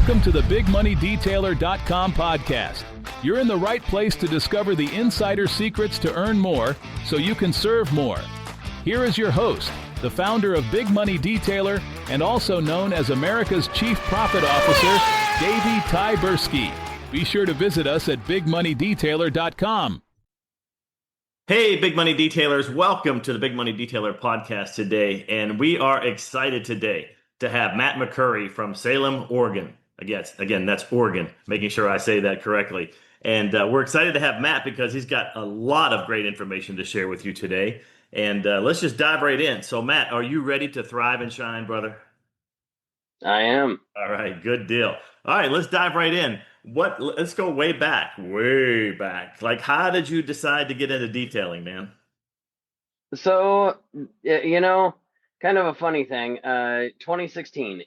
Welcome to the BigMoneyDetailer.com podcast. You're in the right place to discover the insider secrets to earn more so you can serve more. Here is your host, the founder of Big Money Detailer and also known as America's Chief Profit Officer, Davey Tyberski. Be sure to visit us at BigMoneyDetailer.com. Hey, Big Money Detailers. Welcome to the Big Money Detailer podcast today. And we are excited today to have Matt McCurry from Salem, Oregon. Again, that's Oregon, making sure I say that correctly. And we're excited to have Matt because he's got a lot of great information to share with you today. And let's just dive right in. So, Matt, are you ready to thrive and shine, brother? I am. All right, good deal. All right, let's dive right in. Let's go way back. Like, how did you decide to get into detailing, man? So, kind of a funny thing. 2016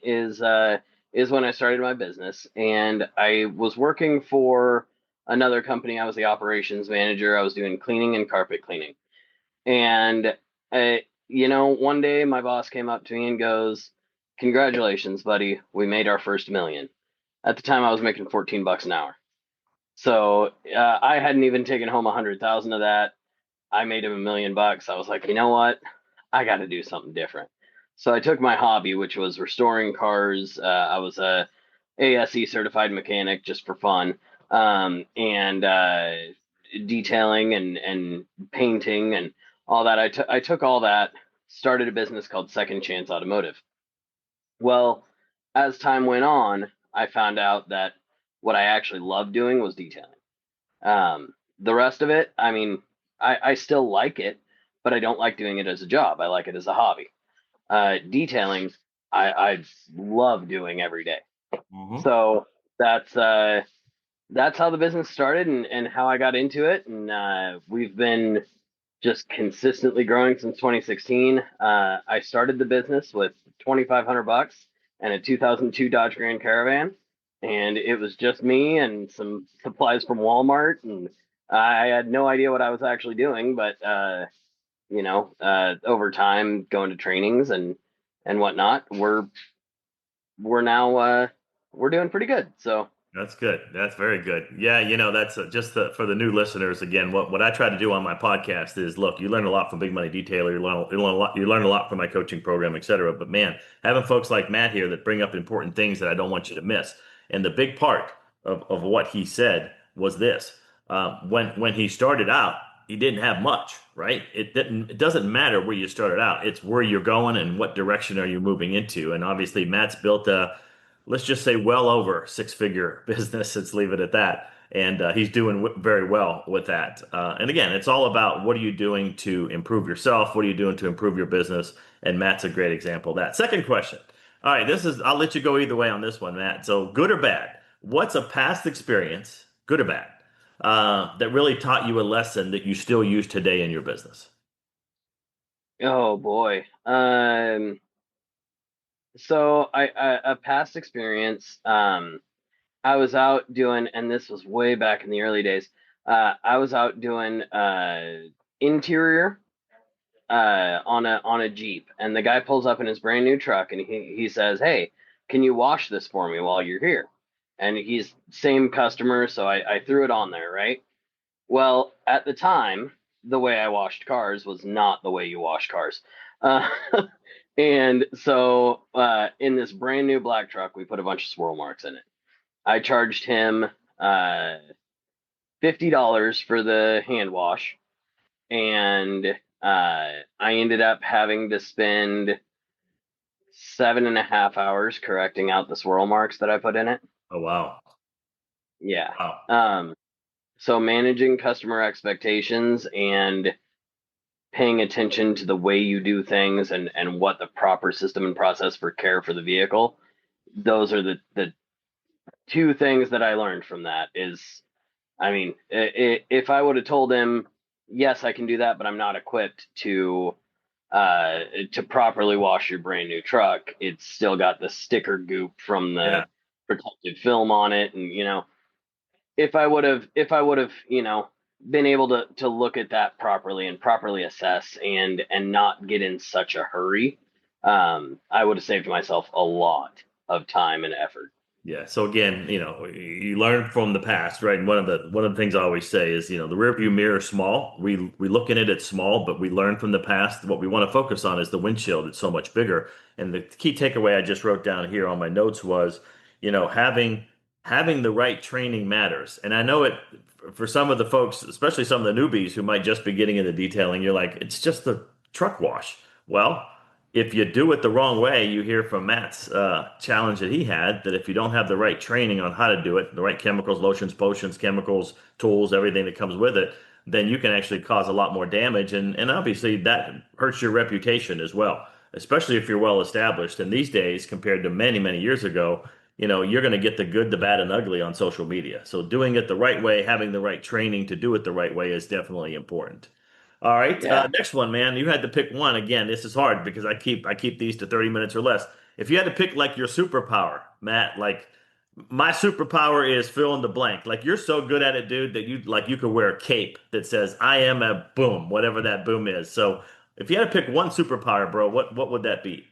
is when I started my business, and I was working for another company. I was the operations manager. I was doing cleaning and carpet cleaning. And, one day my boss came up to me and goes, "Congratulations, buddy. We made our first $1 million." At the time, I was making $14 an hour. So I hadn't even taken home 100,000 of that. I made him $1 million. I was like, you know what? I got to do something different. So I took my hobby, which was restoring cars. I was a ASE certified mechanic just for fun, and detailing and painting and all that. I took all that, started a business called Second Chance Automotive. Well, as time went on, I found out that what I actually loved doing was detailing. The rest of it, I still like it, but I don't like doing it as a job. I like it as a hobby. Detailing, I love doing every day. Mm-hmm. So that's how the business started and how I got into it. And we've been just consistently growing since 2016. I started the business with $2,500 and a 2002 Dodge Grand Caravan. And it was just me and some supplies from Walmart. And I had no idea what I was actually doing, but, over time going to trainings and whatnot, we're now, we're doing pretty good. So that's good. That's very good. Yeah. That's for the new listeners. Again, what I try to do on my podcast is, look, you learn a lot from Big Money Detailer. You learn a lot from my coaching program, et cetera. But man, having folks like Matt here that bring up important things that I don't want you to miss. And the big part of what he said was this: when he started out, he didn't have much, right? It doesn't matter where you started out; it's where you're going and what direction are you moving into. And obviously, Matt's built let's just say, well over six-figure business. Let's leave it at that. And he's doing very well with that. And again, it's all about what are you doing to improve yourself? What are you doing to improve your business? And Matt's a great example of that. Second question. All right, I'll let you go either way on this one, Matt. So good or bad, what's a past experience, good or bad, that really taught you a lesson that you still use today in your business? Oh, boy. So a past experience, I was out doing, and this was way back in the early days, I was out doing interior on a Jeep, and the guy pulls up in his brand new truck and he says, "Hey, can you wash this for me while you're here?" And he's same customer, so I threw it on there, right? Well, at the time, the way I washed cars was not the way you wash cars. And so in this brand new black truck, we put a bunch of swirl marks in it. I charged him $50 for the hand wash, and I ended up having to spend 7.5 hours correcting out the swirl marks that I put in it. Oh, wow. Yeah. Wow. So managing customer expectations and paying attention to the way you do things and what the proper system and process for care for the vehicle, those are the two things that I learned from that. If I would have told him, yes, I can do that, but I'm not equipped to properly wash your brand new truck, it's still got the sticker goop from the protective film on it. And, if I would have, been able to look at that properly and properly assess and not get in such a hurry, I would have saved myself a lot of time and effort. Yeah. So again, you learn from the past, right? And one of the things I always say is, the rear view mirror is small. We look in it, it's small, but we learn from the past. What we want to focus on is the windshield. It's so much bigger. And the key takeaway I just wrote down here on my notes was, having the right training matters. And I know it for some of the folks, especially some of the newbies who might just be getting into detailing, you're like, it's just the truck wash. Well, if you do it the wrong way, you hear from Matt's challenge that he had that if you don't have the right training on how to do it, the right chemicals, lotions, potions, chemicals, tools, everything that comes with it, then you can actually cause a lot more damage. And obviously that hurts your reputation as well, especially if you're well established. And these days, compared to many, many years ago, you're going to get the good, the bad, and ugly on social media. So doing it the right way, having the right training to do it the right way is definitely important. All right. Yeah. Next one, man. You had to pick one. Again, this is hard because I keep these to 30 minutes or less. If you had to pick like your superpower, Matt, like my superpower is fill in the blank. Like you're so good at it, dude, that you could wear a cape that says I am a boom, whatever that boom is. So if you had to pick one superpower, bro, what would that be?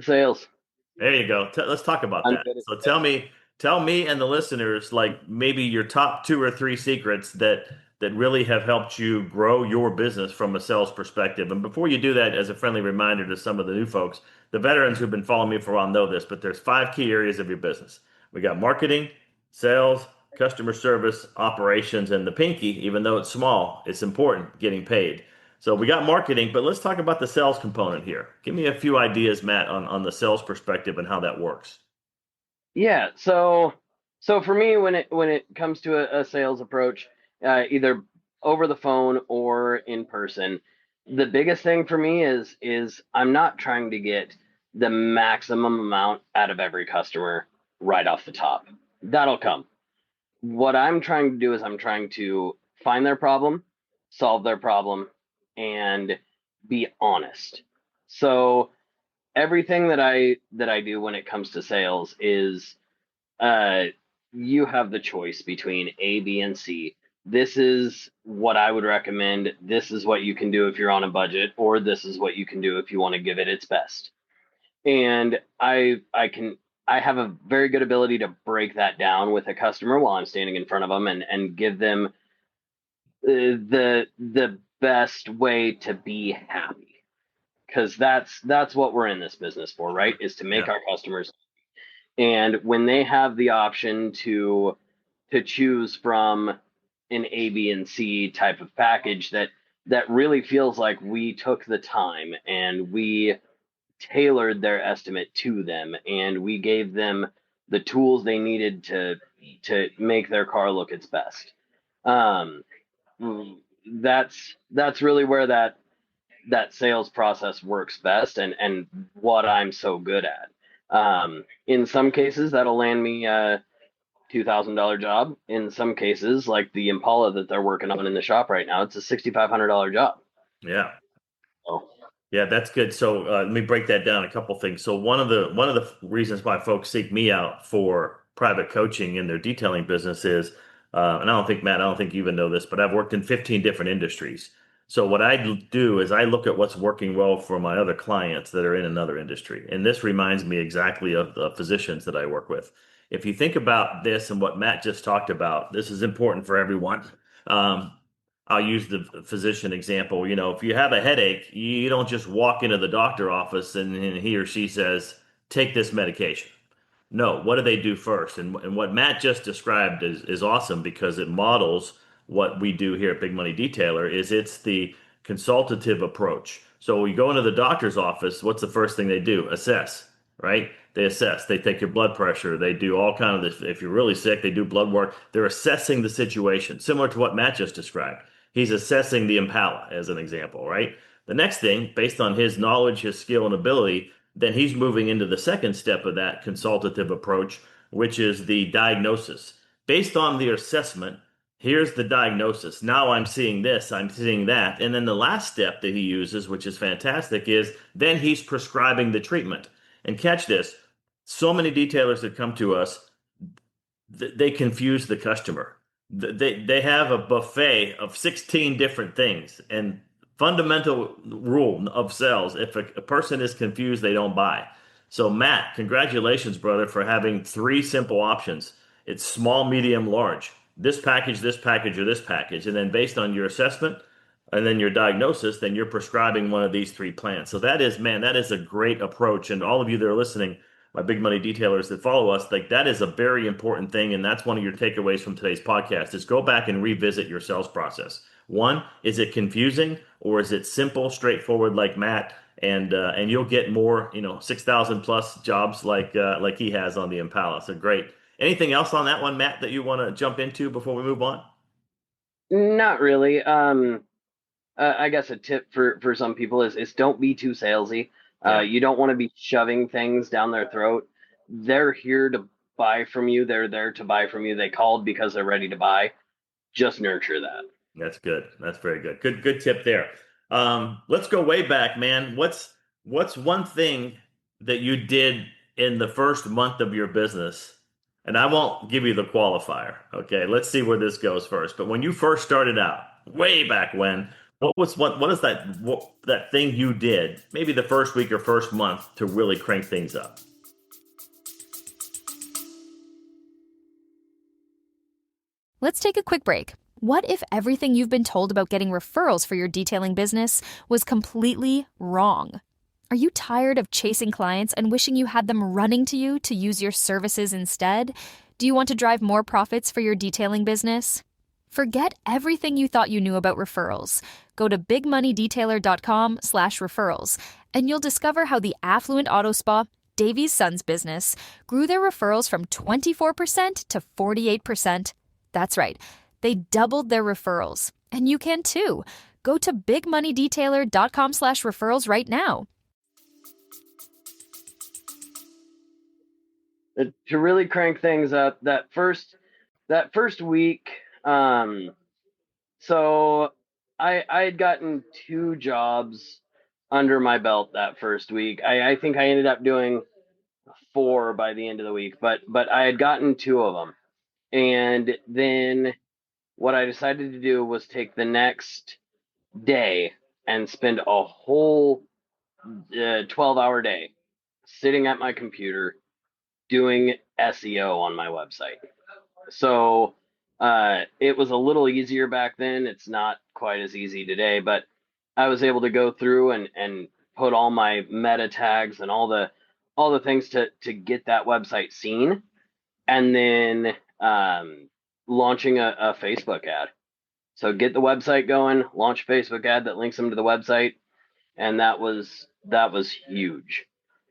Sales. There you go. Let's talk about I'm that. good at So tell sales. me, tell me and the listeners, like maybe your top two or three secrets that really have helped you grow your business from a sales perspective. And before you do that, as a friendly reminder to some of the new folks, the veterans who've been following me for a while know this, but there's five key areas of your business. We got marketing, sales, customer service, operations, and the pinky, even though it's small, it's important, getting paid. So we got marketing, but let's talk about the sales component here. Give me a few ideas, Matt, on the sales perspective and how that works. Yeah. So for me, when it comes to a sales approach, either over the phone or in person, the biggest thing for me is I'm not trying to get the maximum amount out of every customer right off the top. That'll come. What I'm trying to do is I'm trying to find their problem, solve their problem, and be honest. So everything that I do when it comes to sales is uh, you have the choice between A, B, and C. This is what I would recommend. This is what you can do if you're on a budget, or this is what you can do if you want to give it its best. And I have a very good ability to break that down with a customer while I'm standing in front of them and give them the best way to be happy, because that's what we're in this business for, right? Is to make Yeah. our customers. And when they have the option to choose from an A, B, and C type of package that really feels like we took the time and we tailored their estimate to them and we gave them the tools they needed to make their car look its best. Um, that's really where that sales process works best and what I'm so good at. In some cases, that'll land me a $2,000 job. In some cases, like the Impala that they're working on in the shop right now, it's a $6,500 job. Yeah. So, Yeah, that's good. So let me break that down a couple things. So one of the reasons why folks seek me out for private coaching in their detailing business is, and I don't think Matt, I don't think you even know this, but I've worked in 15 different industries. So what do is I look at what's working well for my other clients that are in another industry, and this reminds me exactly of the physicians that I work with. If you think about this and what Matt just talked about, this is important for everyone. Um, I'll use the physician example. If you have a headache, you don't just walk into the doctor office and he or she says, take this medication. No, what do they do first? And what Matt just described is awesome because it models what we do here at Big Money Detailer is it's the consultative approach. So we go into the doctor's office, what's the first thing they do? Assess, right? They assess. They take your blood pressure. They do all kind of this. If you're really sick, they do blood work. They're assessing the situation, similar to what Matt just described. He's assessing the Impala as an example, right? The next thing, based on his knowledge, his skill, and ability, then he's moving into the second step of that consultative approach, which is the diagnosis. Based on the assessment, here's the diagnosis. Now I'm seeing this, I'm seeing that. And then the last step that he uses, which is fantastic, is then he's prescribing the treatment. And catch this, so many detailers that come to us, they confuse the customer. They have a buffet of 16 different things. And fundamental rule of sales, if a person is confused, they don't buy. So Matt, congratulations, brother, for having three simple options. It's small, medium, large. This package, or this package. And then based on your assessment and then your diagnosis, then you're prescribing one of these three plans. So that is, man, that is a great approach. And all of you that are listening, my big money detailers that follow us, like that is a very important thing. And that's one of your takeaways from today's podcast is go back and revisit your sales process. One, is it confusing or is it simple, straightforward like Matt? And you'll get more, 6,000 plus jobs like he has on the Impala. So great. Anything else on that one, Matt, that you want to jump into before we move on? Not really. I guess a tip for some people is don't be too salesy. Yeah. You don't want to be shoving things down their throat. They're here to buy from you. They're there to buy from you. They called because they're ready to buy. Just nurture that. That's good. That's very good. Good tip there. Let's go way back, man. What's one thing that you did in the first month of your business? And I won't give you the qualifier. Okay, let's see where this goes first. But when you first started out, way back when, what is that thing you did, maybe the first week or first month to really crank things up? Let's take a quick break. What if everything you've been told about getting referrals for your detailing business was completely wrong? Are you tired of chasing clients and wishing you had them running to you to use your services instead? Do you want to drive more profits for your detailing business? Forget everything you thought you knew about referrals. Go to bigmoneydetailer.com/referrals, and you'll discover how the affluent auto spa, Davy's Son's business, grew their referrals from 24% to 48%. That's right. They doubled their referrals. And you can too. Go to bigmoneydetailer.com/referrals right now. To really crank things up, that first week, so I had gotten 2 jobs under my belt that first week. I think I ended up doing 4 by the end of the week, but I had gotten 2 of them. And then what I decided to do was take the next day and spend a whole 12-hour day sitting at my computer doing SEO on my website. So it was a little easier back then. It's not quite as easy today, but I was able to go through and put all my meta tags and all the things to get that website seen, and then launching a Facebook ad. So get the website going, launch a Facebook ad that links them to the website, and that was huge.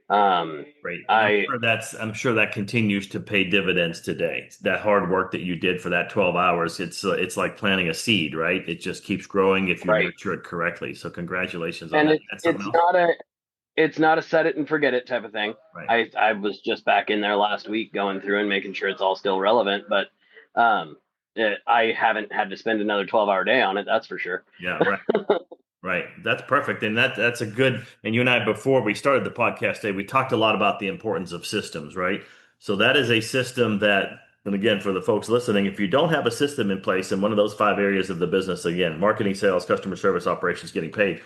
Great. I'm sure that continues to pay dividends today. That hard work that you did for that 12 hours, it's like planting a seed, right? It just keeps growing if you nurture it correctly. So congratulations on that. It's not a set it and forget it type of thing. Right. I was just back in there last week going through and making sure it's all still relevant, but I haven't had to spend another 12-hour day on it. That's for sure. Yeah, right. Right. That's perfect. And that's a good, and you and I, before we started the podcast today, we talked a lot about the importance of systems, right? So that is a system that, and again, for the folks listening, if you don't have a system in place in one of those 5 areas of the business, again, marketing, sales, customer service, operations, getting paid,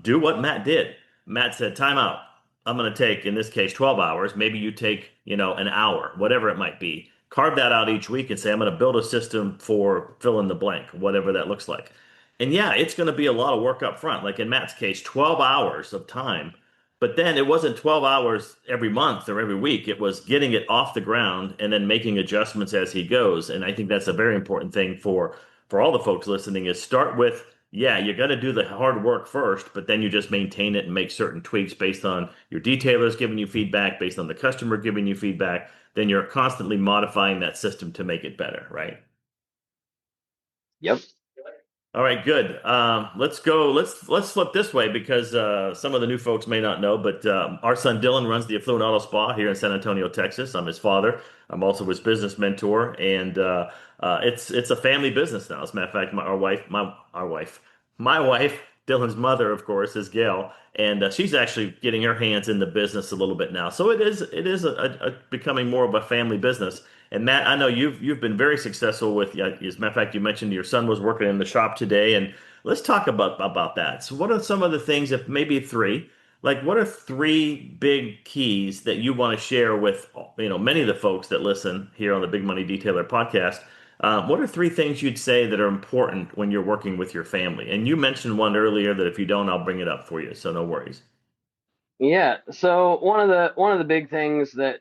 do what Matt did. Matt said, time out. I'm going to take, in this case, 12 hours. Maybe you take, an hour, whatever it might be. Carve that out each week and say, I'm going to build a system for fill in the blank, whatever that looks like. And yeah, it's going to be a lot of work up front. Like in Matt's case, 12 hours of time. But then it wasn't 12 hours every month or every week. It was getting it off the ground and then making adjustments as he goes. And I think that's a very important thing for all the folks listening is start with, yeah, you got to do the hard work first, but then you just maintain it and make certain tweaks based on your detailers giving you feedback, based on the customer giving you feedback. Then you're constantly modifying that system to make it better, right? Yep. All right, good. Let's go. Let's flip this way because some of the new folks may not know, but our son Dylan runs the Affluent Auto Spa here in San Antonio, Texas. I'm his father. I'm also his business mentor, and it's a family business now. As a matter of fact, my wife, Dylan's mother, of course, is Gail, and she's actually getting her hands in the business a little bit now. So it is a becoming more of a family business. And Matt, I know you've been very successful with. As a matter of fact, you mentioned your son was working in the shop today, and let's talk about that. So, what are some of the things, if maybe 3, like what are three big keys that you want to share with many of the folks that listen here on the Big Money Detailer podcast? What are three things you'd say that are important when you're working with your family? And you mentioned one earlier that if you don't, I'll bring it up for you, so no worries. Yeah. So one of the big things that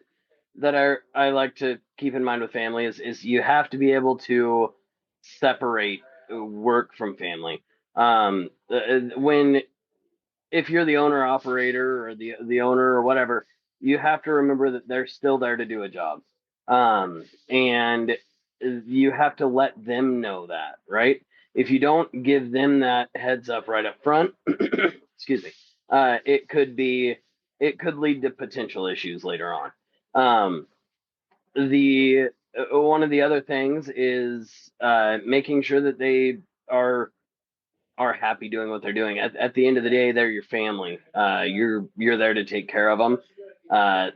I like to keep in mind with family is you have to be able to separate work from family. When if you're the owner operator or the owner or whatever, you have to remember that they're still there to do a job. And you have to let them know that, right? If you don't give them that heads up right up front, excuse me, it could lead to potential issues later on. Um, the One of the other things is making sure that they are happy doing what they're doing. At the end of the day, they're your family. You're there to take care of them.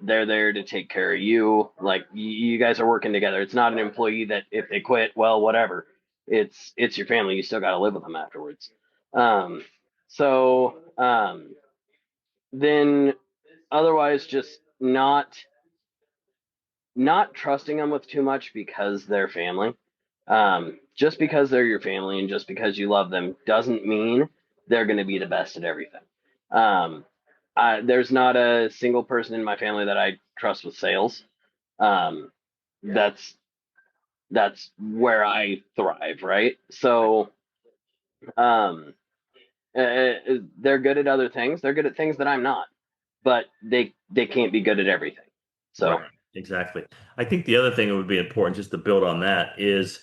They're there to take care of you. Like you guys are working together. It's not an employee that if they quit, well, whatever. It's your family. You still got to live with them afterwards. Um, so then otherwise, just not trusting them with too much because they're family. Just because they're your family and just because you love them doesn't mean they're going to be the best at everything. Um, there's not a single person in my family that I trust with sales. Um, that's that's where I thrive, right? So um, they're good at other things. They're good at things that I'm not, but they can't be good at everything. So Right, exactly. I think the other thing that would be important, just to build on that, is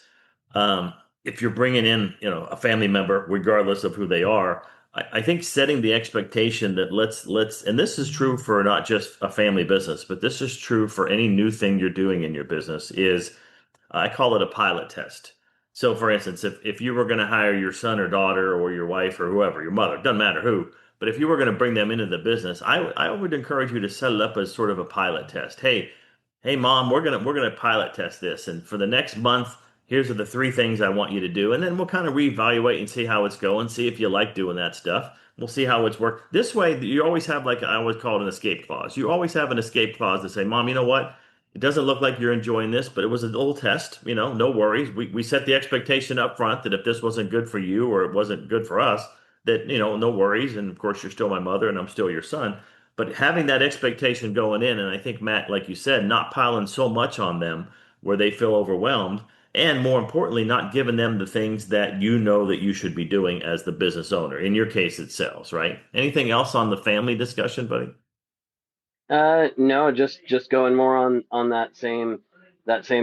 if you're bringing in, a family member, regardless of who they are, I think setting the expectation that and this is true for not just a family business, but this is true for any new thing you're doing in your business, is I call it a pilot test. So, for instance, if you were going to hire your son or daughter or your wife or whoever, your mother, doesn't matter who, but if you were going to bring them into the business, I would encourage you to set it up as sort of a pilot test. Hey, mom, we're gonna pilot test this, and for the next month, here's are the three things I want you to do, and then we'll kind of reevaluate and see how it's going, see if you like doing that stuff. We'll see how it's worked. This way, you always have, like I always call it, an escape clause. You always have an escape clause to say, Mom, you know what? It doesn't look like you're enjoying this, but it was a little test. No worries. We set the expectation up front that if this wasn't good for you or it wasn't good for us, that, no worries. And of course, you're still my mother and I'm still your son. But having that expectation going in, and I think, Matt, like you said, not piling so much on them where they feel overwhelmed, and more importantly, not giving them the things that you know that you should be doing as the business owner. In your case, it's sales, right? Anything else on the family discussion, buddy? No, just going more on that same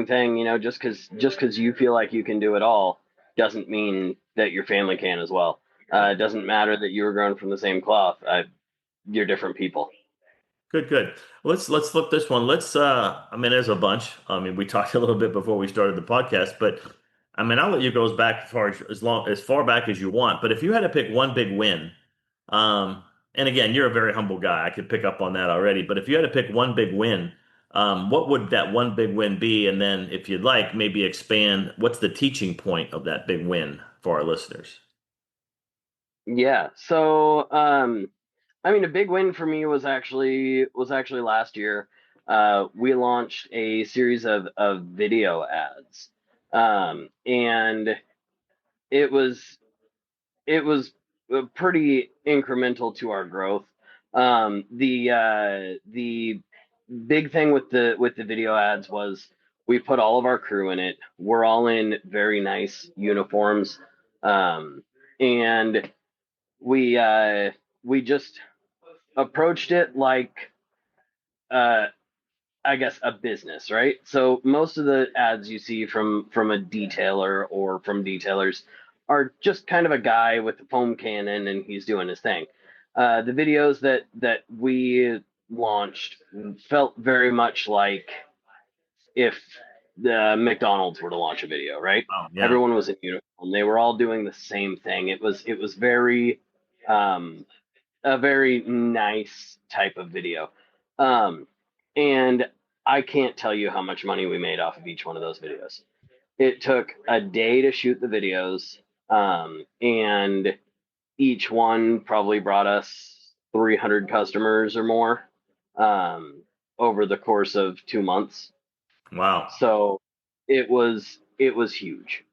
thing. Just because you feel like you can do it all doesn't mean that your family can as well. It doesn't matter that you were grown from the same cloth. You're different people. Good, good. Let's flip this one. I mean, there's a bunch. I mean, we talked a little bit before we started the podcast, but I mean, I'll let you go back as far back as you want. But if you had to pick one big win, and again, you're a very humble guy. I could pick up on that already. But if you had to pick one big win, what would that one big win be? And then, if you'd like, maybe expand. What's the teaching point of that big win for our listeners? Yeah. So, I mean, a big win for me was actually last year. We launched a series of video ads, and it was it was pretty incremental to our growth. The big thing with the video ads was we put all of our crew in it. We're all in very nice uniforms, and we just approached it like uh, I guess a business, right? So most of the ads you see from a detailer or from detailers are just kind of a guy with a foam cannon and he's doing his thing. The videos that we launched felt very much like if the McDonald's were to launch a video, right? Oh, yeah. Everyone was in uniform. They were all doing the same thing. It was very um, a very nice type of video. And I can't tell you how much money we made off of each one of those videos. It took a day to shoot the videos, and each one probably brought us 300 customers or more over the course of 2 months. Wow. So it was huge.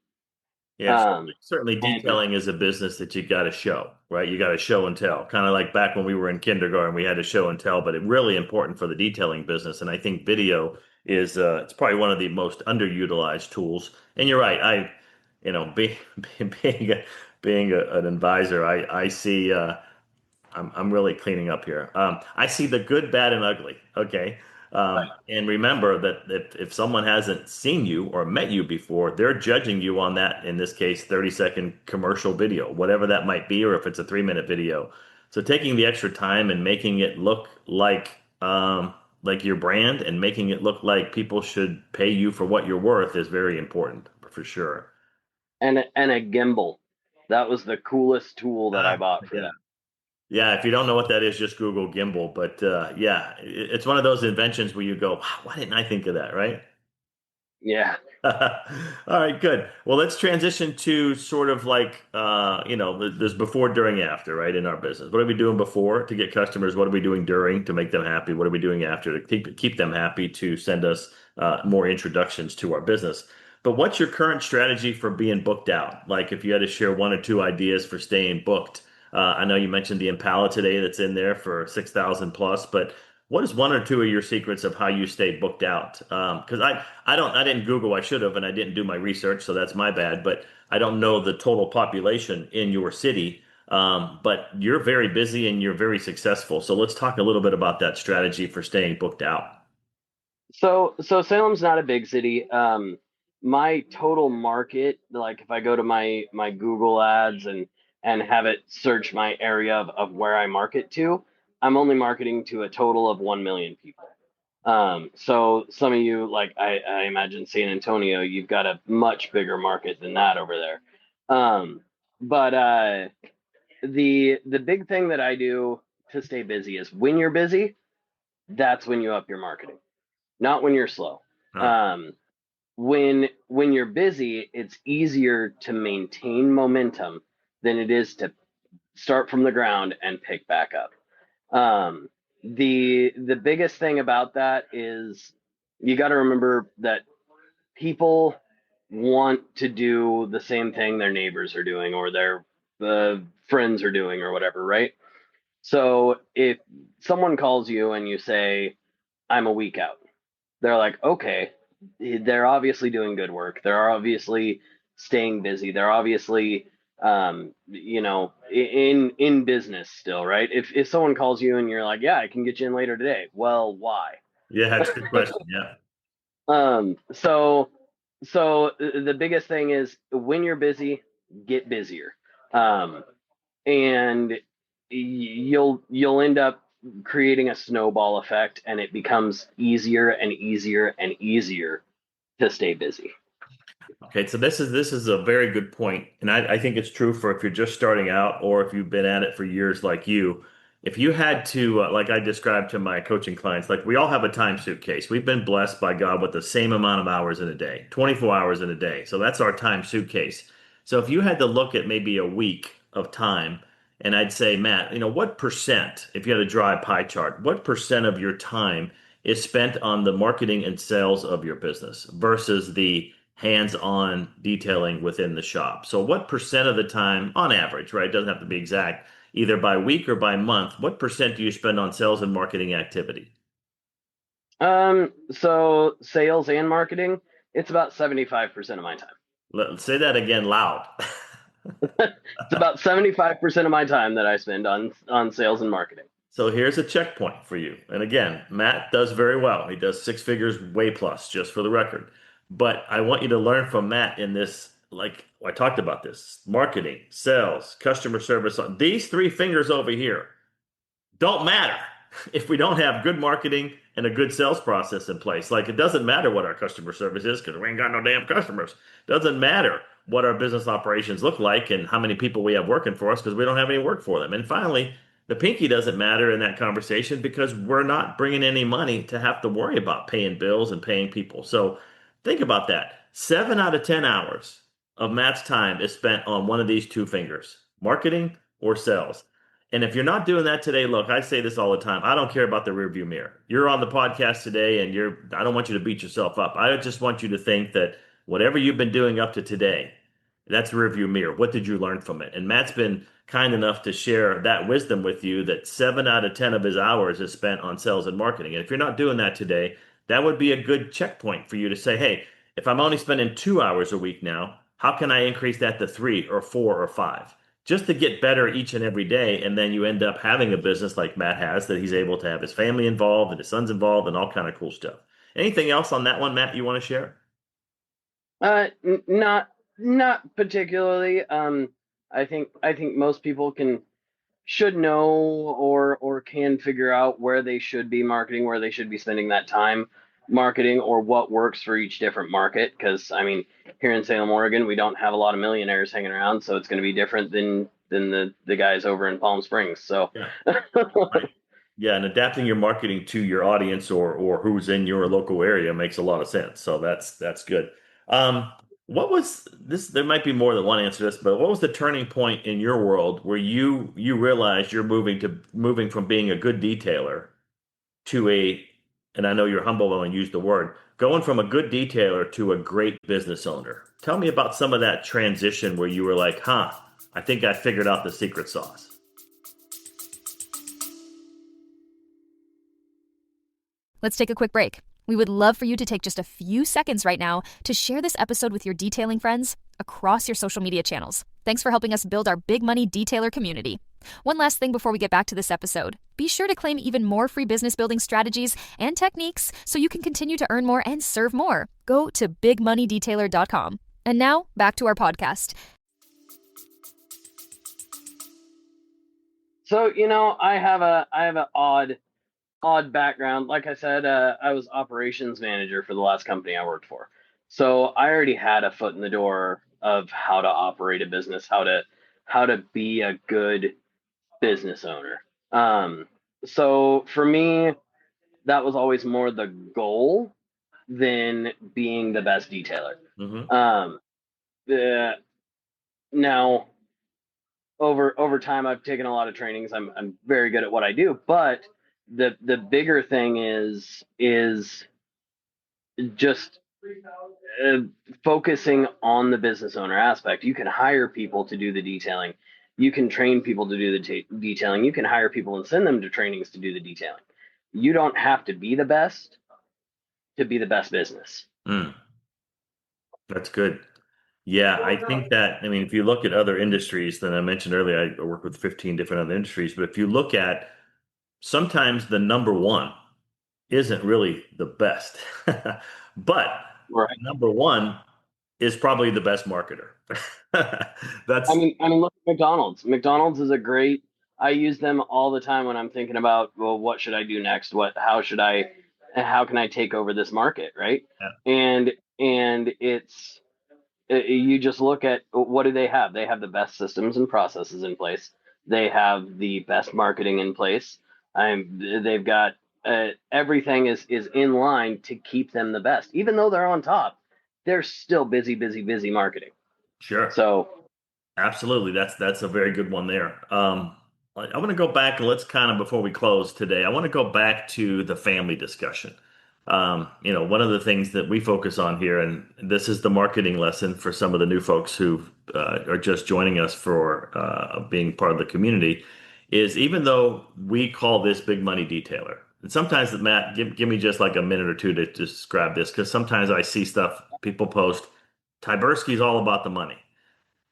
Yeah, Um, certainly and detailing is a business that you got to show, right? You got to show and tell. Kind of like back when we were in kindergarten, we had to show and tell, but it's really important for the detailing business. And I think video is it's probably one of the most underutilized tools. And you're right. Being an advisor, I see. I'm really cleaning up here. I see the good, bad, and ugly. Okay. And remember that if someone hasn't seen you or met you before, they're judging you on that, in this case, 30-second commercial video, whatever that might be, or if it's a 3-minute video. So taking the extra time and making it look like your brand and making it look like people should pay you for what you're worth is very important for sure. and a gimbal. That was the coolest tool that I bought for Yeah. that. Yeah, if you don't know what that is, just Google gimbal. But yeah, it's one of those inventions where you go, wow, why didn't I think of that, right? Yeah. All right, good. Well, let's transition to sort of like, there's before, during, after, right, in our business. What are we doing before to get customers? What are we doing during to make them happy? What are we doing after to keep them happy to send us more introductions to our business? But what's your current strategy for being booked out? Like if you had to share 1 or 2 ideas for staying booked. I know you mentioned the Impala today that's in there for 6,000 plus, but what is 1 or 2 of your secrets of how you stay booked out? Because I didn't Google, I should have, and I didn't do my research, so that's my bad. But I don't know the total population in your city. But you're very busy and you're very successful. So let's talk a little bit about that strategy for staying booked out. So Salem's not a big city. My total market, like if I go to my Google ads and have it search my area of where I market to, I'm only marketing to a total of 1 million people. So some of you, like I imagine San Antonio, you've got a much bigger market than that over there. But the big thing that I do to stay busy is when you're busy, that's when you up your marketing, not when you're slow. Huh. Um, when you're busy, it's easier to maintain momentum than it is to start from the ground and pick back up. The biggest thing about that is you got to remember that people want to do the same thing their neighbors are doing or their friends are doing or whatever, right? So if someone calls you and you say, I'm a week out, they're like, okay, they're obviously doing good work. They're obviously staying busy. They're obviously, in business still, right? If someone calls you and you're like, yeah, I can get you in later today. Well, why? Yeah, that's a good question. Yeah. So the biggest thing is when you're busy, get busier. Um, and you'll end up creating a snowball effect and it becomes easier and easier and easier to stay busy. Okay, so this is a very good point, and I think it's true for if you're just starting out or if you've been at it for years like you. If you had to, like I described to my coaching clients, like we all have a time suitcase. We've been blessed by God with the same amount of hours in a day, 24 hours in a day. So that's our time suitcase. So if you had to look at maybe a week of time, and I'd say, Matt, what percent, if you had to draw a pie chart, what percent of your time is spent on the marketing and sales of your business versus the hands-on detailing within the shop? So what percent of the time, on average, right? It doesn't have to be exact, either by week or by month, what percent do you spend on sales and marketing activity? So sales and marketing, it's about 75% of my time. Let's say that again loud. It's about 75% of my time that I spend on sales and marketing. So here's a checkpoint for you. And again, Matt does very well. He does 6 figures way plus, just for the record. But I want you to learn from Matt in this, like I talked about this, marketing, sales, customer service. These 3 fingers over here don't matter if we don't have good marketing and a good sales process in place. Like it doesn't matter what our customer service is because we ain't got no damn customers. Doesn't matter what our business operations look like and how many people we have working for us because we don't have any work for them. And finally, the pinky doesn't matter in that conversation because we're not bringing any money to have to worry about paying bills and paying people. So think about that. 7 out of 10 hours of Matt's time is spent on one of these 2 fingers, marketing or sales. And if you're not doing that today, look, I say this all the time. I don't care about the rearview mirror. You're on the podcast today and I don't want you to beat yourself up. I just want you to think that whatever you've been doing up to today, that's rearview mirror. What did you learn from it? And Matt's been kind enough to share that wisdom with you that 7 out of 10 of his hours is spent on sales and marketing. And if you're not doing that today, that would be a good checkpoint for you to say, hey, if I'm only spending 2 hours a week now, how can I increase that to 3 or 4 or 5? Just to get better each and every day. And then you end up having a business like Matt has that he's able to have his family involved and his sons involved and all kind of cool stuff. Anything else on that one, Matt, you want to share? Not particularly. I think most people should know or can figure out where they should be marketing, where they should be spending that time marketing, or what works for each different market. Because I mean, here in Salem, Oregon, we don't have a lot of millionaires hanging around, so it's going to be different than the guys over in Palm Springs. So Yeah. Right. Yeah, and adapting your marketing to your audience or who's in your local area makes a lot of sense. So that's good. What was this? There might be more than one answer to this, but what was the turning point in your world where you realized you're moving from being a good detailer to and I know you're humble when you use the word, going from a good detailer to a great business owner? Tell me about some of that transition where you were like, I think I figured out the secret sauce. Let's take a quick break. We would love for you to take just a few seconds right now to share this episode with your detailing friends across your social media channels. Thanks for helping us build our big money detailer community. One last thing before we get back to this episode. Be sure to claim even more free business building strategies and techniques so you can continue to earn more and serve more. Go to bigmoneydetailer.com. And now, back to our podcast. So, I have an odd background. Like I said, I was operations manager for the last company I worked for. So I already had a foot in the door of how to operate a business, how to be a good business owner. So for me, that was always more the goal than being the best detailer. Mm-hmm. Now over time, I've taken a lot of trainings. I'm very good at what I do, but the bigger thing is just focusing on the business owner aspect. You can hire people to do the detailing. You can train people to do the detailing. You can hire people and send them to trainings to do the detailing. You don't have to be the best to be the best business. That's good. Yeah, I think that, I mean, if you look at other industries, then I mentioned earlier, I work with 15 different other industries, but if you look at sometimes the number one isn't really the best, but Right. number one is probably the best marketer. I That's mean, look at McDonald's. McDonald's is a great. I use them all the time when I'm thinking about, well, what should I do next? How can I take over this market, right? yeah, And you just look at what do they have? They have the best systems and processes in place. They have the best marketing in place. They've got everything is in line to keep them the best. Even though they're on top, they're still busy marketing. sure. So Absolutely. That's a very good one there. I want to go back and let's kind of before we close today, I want to go back to the family discussion. One of the things that we focus on here, and this is the marketing lesson for some of the new folks who are just joining us for being part of the community, is even though we call this big money detailer, and sometimes Matt, give me just like a minute or two to describe this, because sometimes I see stuff people post, Tyberski's all about the money.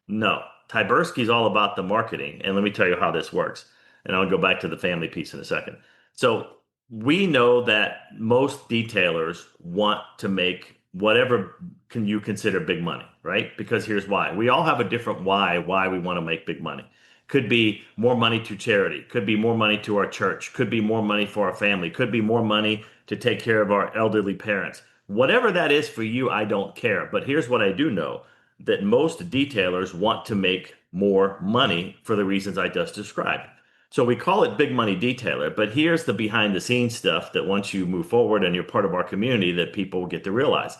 No, Tyberski is all about the marketing. And let me tell you how this works. And I'll go back to the family piece in a second. So we know that most detailers want to make whatever can you consider big money, right? Because here's why. We all have a different why we want to make big money. Could be more money to charity, could be more money to our church, could be more money for our family, could be more money to take care of our elderly parents. Whatever that is for you, I don't care. But here's what I do know, that most detailers want to make more money for the reasons I just described. So we call it big money detailer, but here's the behind the scenes stuff that once you move forward and you're part of our community that people get to realize.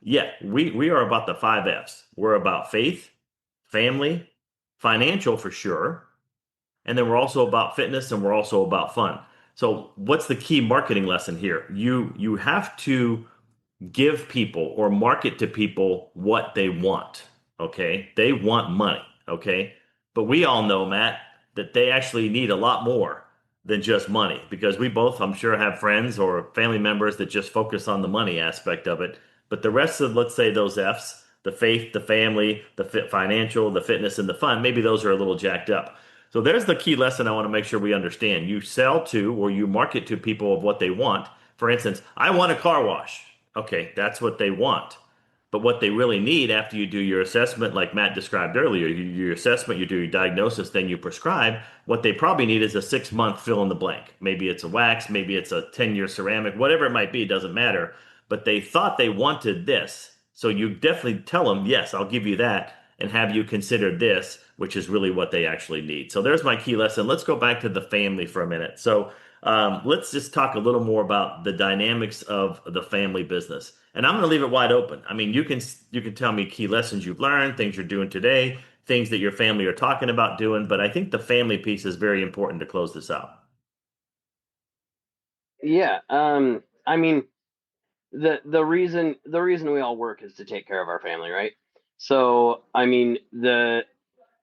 Yeah, we are about the 5 F's. We're about faith, family, financial for sure, and then we're also about fitness, and we're also about fun. So what's the key marketing lesson here? You have to give people or market to people what they want. Okay. They want money. Okay. But we all know, Matt, that they actually need a lot more than just money because we both, I'm sure, have friends or family members that just focus on the money aspect of it. But the rest of, let's say, those F's, the faith, the family, the financial, the fitness, and the fun, maybe those are a little jacked up. So there's the key lesson I want to make sure we understand. You sell to or you market to people of what they want. For instance, I want a car wash. Okay, that's what they want. But what they really need after you do your assessment, like Matt described earlier, you do your assessment, you do your diagnosis, then you prescribe. What they probably need is a 6 month fill in the blank. Maybe it's a wax, maybe it's a 10-year ceramic, whatever it might be, doesn't matter. But they thought they wanted this. So you definitely tell them, yes, I'll give you that and have you consider this, which is really what they actually need. So there's my key lesson. Let's go back to the family for a minute. So let's just talk a little more about the dynamics of the family business. And I'm going to leave it wide open. I mean, you can tell me key lessons you've learned, things you're doing today, things that your family are talking about doing, but I think the family piece is very important to close this out. Yeah. I mean, the reason we all work is to take care of our family, right? So, I mean, the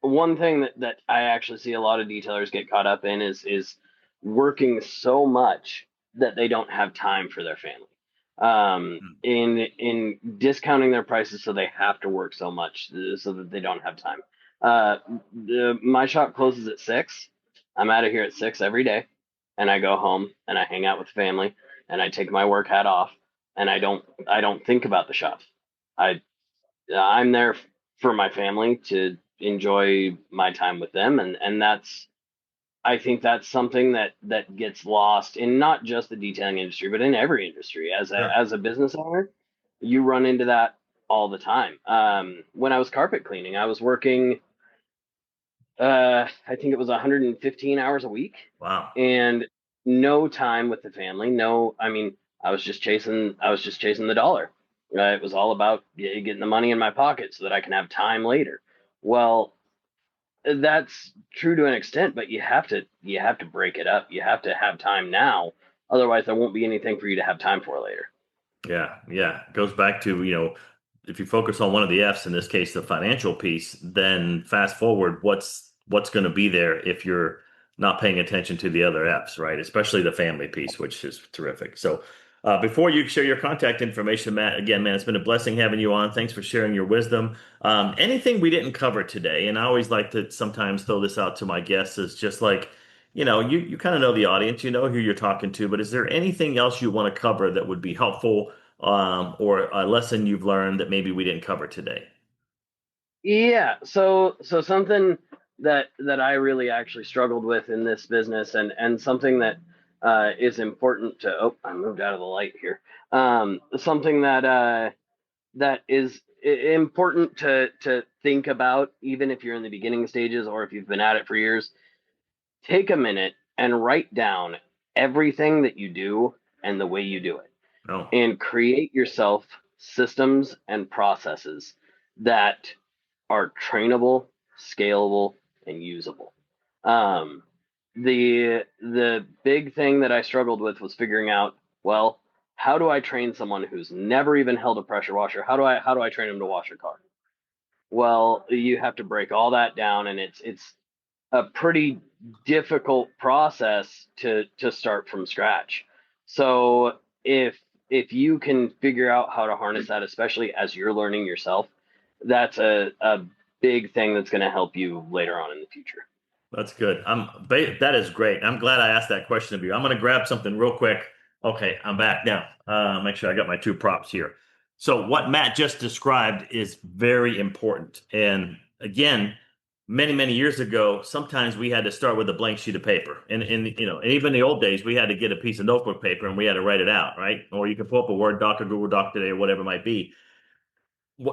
one thing that I actually see a lot of detailers get caught up in is working so much that they don't have time for their family. In discounting their prices so they have to work so much so that they don't have time. My shop closes at 6. I'm out of here at 6 every day, and I go home and I hang out with family and I take my work hat off and I don't think about the shop. I I'm there for my family to enjoy my time with them, and that's I think that's something that gets lost in not just the detailing industry, but in every industry. Sure. As a business owner, you run into that all the time. When I was carpet cleaning, I was working, I think it was 115 hours a week, Wow. and no time with the family. No, I mean, I was just chasing the dollar. It was all about getting the money in my pocket so that I can have time later. Well, that's true to an extent, but you have to break it up. You have to have time now, otherwise there won't be anything for you to have time for later. Yeah, yeah. It goes back to, if you focus on one of the F's, in this case, the financial piece, then fast forward, what's going to be there if you're not paying attention to the other F's, right? Especially the family piece, which is terrific. So before you share your contact information, Matt, again, man, it's been a blessing having you on. Thanks for sharing your wisdom. Anything we didn't cover today, and I always like to sometimes throw this out to my guests, is just like, you kind of know the audience, you know who you're talking to, but is there anything else you want to cover that would be helpful, or a lesson you've learned that maybe we didn't cover today? Yeah, so something that I really actually struggled with in this business, and something that is important to, oh, I moved out of the light here. Something that is important to think about, even if you're in the beginning stages or if you've been at it for years. Take a minute and write down everything that you do and the way you do it, No. and create yourself systems and processes that are trainable, scalable, and usable. Um, the big thing that I struggled with was figuring out, well, how do I train someone who's never even held a pressure washer? How do I train them to wash a car? Well, you have to break all that down, and it's a pretty difficult process to start from scratch. So if you can figure out how to harness that, especially as you're learning yourself, that's a big thing that's going to help you later on in the future. That's good. That is great. I'm glad I asked that question of you. I'm going to grab something real quick. Okay, I'm back now. Make sure I got my two props here. So what Matt just described is very important. And again, many, many years ago, sometimes we had to start with a blank sheet of paper. And even in the old days, we had to get a piece of notebook paper and we had to write it out, right? Or you can pull up a Word doc or Google Doc today or whatever it might be.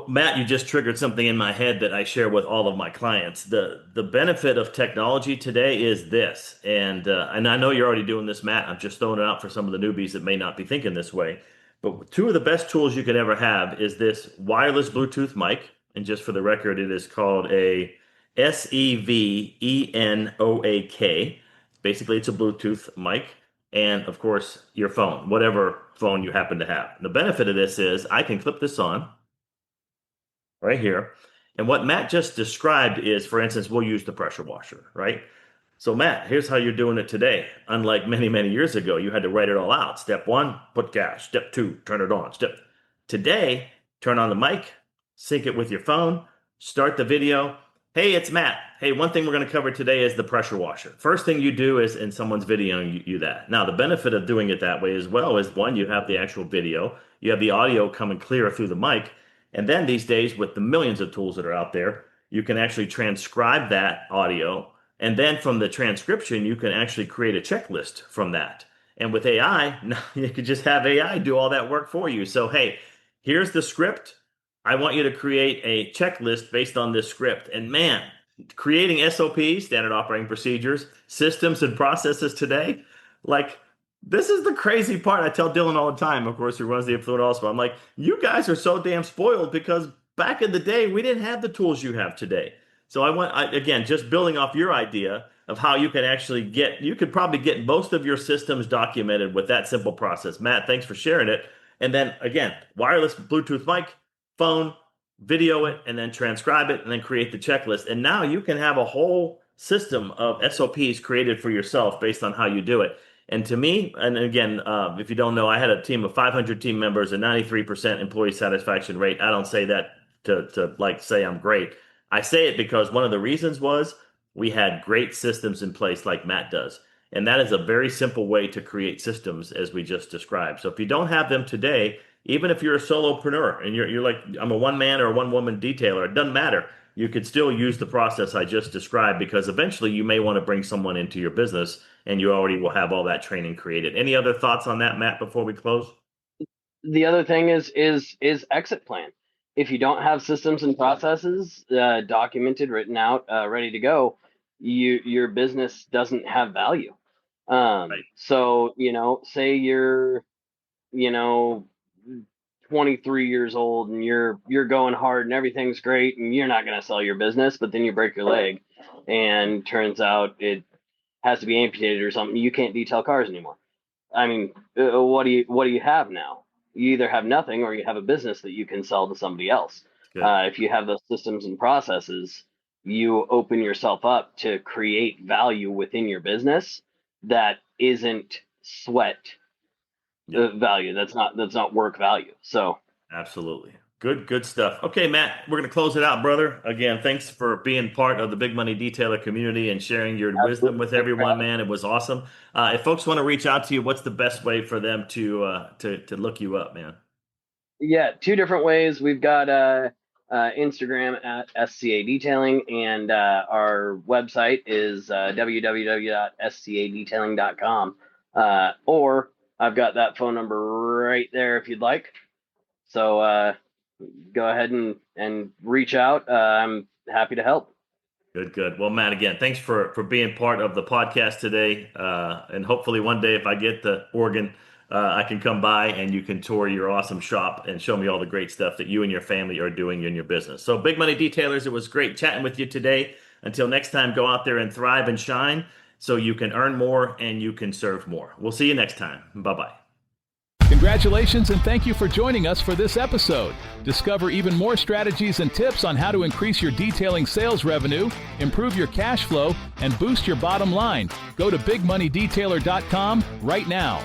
Matt, you just triggered something in my head that I share with all of my clients. The benefit of technology today is this, and I know you're already doing this, Matt. I'm just throwing it out for some of the newbies that may not be thinking this way. But two of the best tools you could ever have is this wireless Bluetooth mic, and just for the record, it is called a SEVENOAK. Basically, it's a Bluetooth mic. And of course, your phone, whatever phone you happen to have. The benefit of this is I can clip this on right here. And what Matt just described is, for instance, we'll use the pressure washer, right? So Matt, here's how you're doing it today. Unlike many, many years ago, you had to write it all out. Step 1, put gas. Step 2, turn it on. Today, turn on the mic, sync it with your phone, start the video. Hey, it's Matt. Hey, one thing we're going to cover today is the pressure washer. First thing you do is, in someone's videoing you that. Now, the benefit of doing it that way as well is, one, you have the actual video, you have the audio coming clear through the mic, and then these days with the millions of tools that are out there, you can actually transcribe that audio, and then from the transcription, you can actually create a checklist from that. And with AI, now you could just have AI do all that work for you. So, hey, here's the script. I want you to create a checklist based on this script. And man, creating SOPs, standard operating procedures, systems and processes today, like this is the crazy part. I tell Dylan all the time, of course, who runs the Affluent also. I'm like, you guys are so damn spoiled because back in the day, we didn't have the tools you have today. So again, just building off your idea of how you can actually you could probably get most of your systems documented with that simple process. Matt, thanks for sharing it. And then again, wireless Bluetooth mic, phone, video it, and then transcribe it, and then create the checklist. And now you can have a whole system of SOPs created for yourself based on how you do it. And to me, and again, if you don't know, I had a team of 500 team members, a 93% employee satisfaction rate. I don't say that to like say I'm great. I say it because one of the reasons was we had great systems in place like Matt does. And that is a very simple way to create systems as we just described. So if you don't have them today, even if you're a solopreneur and you're like, I'm a one-man or a one-woman detailer, it doesn't matter. You could still use the process I just described because eventually you may want to bring someone into your business and you already will have all that training created. Any other thoughts on that, Matt, before we close? The other thing is exit plan. If you don't have systems and processes documented, written out, ready to go, your business doesn't have value. Right. So, say you're, 23 years old and you're going hard and everything's great and you're not going to sell your business, but then you break your leg and turns out it has to be amputated or something. You can't detail cars anymore. I mean, what do you have now? You either have nothing or you have a business that you can sell to somebody else. If you have those systems and processes, you open yourself up to create value within your business that isn't sweat value. That's not work value. So absolutely. Good stuff. Okay, Matt, we're going to close it out, brother. Again, thanks for being part of the Big Money Detailer community and sharing your wisdom with everyone, man. It was awesome. If folks want to reach out to you, what's the best way for them to look you up, man? Yeah, two different ways. We've got Instagram at SCA Detailing, and our website is www.scadetailing.com. Or I've got that phone number right there if you'd like. So go ahead and reach out. I'm happy to help. Good. Well, Matt, again, thanks for being part of the podcast today. And hopefully one day if I get to Oregon, I can come by and you can tour your awesome shop and show me all the great stuff that you and your family are doing in your business. So Big Money Detailers, it was great chatting with you today. Until next time, go out there and thrive and shine so you can earn more and you can serve more. We'll see you next time. Bye-bye. Congratulations and thank you for joining us for this episode. Discover even more strategies and tips on how to increase your detailing sales revenue, improve your cash flow, and boost your bottom line. Go to bigmoneydetailer.com right now.